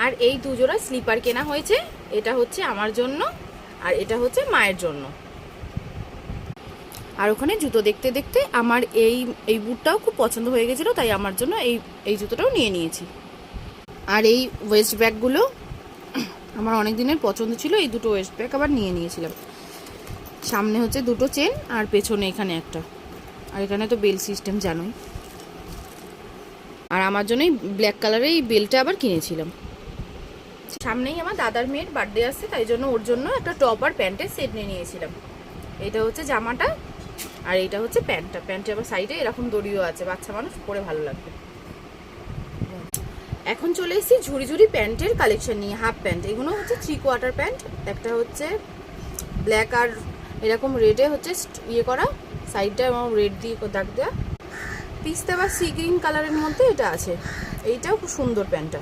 আর এই দুজোড়া স্লিপার কেনা হয়েছে, এটা হচ্ছে আমার জন্য আর এটা হচ্ছে মায়ের জন্য। আর ওখানে জুতো দেখতে দেখতে আমার এই বুটটাও খুব পছন্দ হয়ে গেছিলো, তাই আমার জন্য এই জুতোটাও নিয়ে নিয়েছি। আর এই ওয়েস্ট ব্যাগগুলো আমার অনেক দিনের পছন্দ ছিল, এই দুটো ওয়েস্ট ব্যাগ আবার নিয়ে নিয়েছিলাম। সামনে হচ্ছে দুটো চেন আর পেছনে এখানে একটা, আর এখানে তো বেল সিস্টেম জানোই। আর আমার জন্য এই ব্ল্যাক কালারের এই বেলটা আবার কিনেছিলাম। সামনেই আমার দাদার মেয়ের বার্থডে আসছে, তাই জন্য ওর জন্য একটা টপ আর প্যান্টের সেট নিয়ে নিয়েছিলাম। এটা হচ্ছে জামাটা আর এইটা হচ্ছে প্যান্টটা। প্যান্টে আবার সাইডে এরকম দড়িও আছে, বাচ্চা মানুষ পরে ভালো লাগবে। এখন চলে এসেছি ঝুড়ি ঝুড়ি প্যান্টের কালেকশন নিয়ে। হাফ প্যান্ট, এগুলো হচ্ছে 3/4 প্যান্ট। একটা হচ্ছে ব্ল্যাক আর এরকম রেডে হচ্ছে ইয়ে করা, সাইডটা এবং রেড দিয়ে দাগ দেওয়া, পিস্তা বা সি গ্রিন কালারের মধ্যে এটা আছে। এইটাও খুব সুন্দর প্যান্টটা।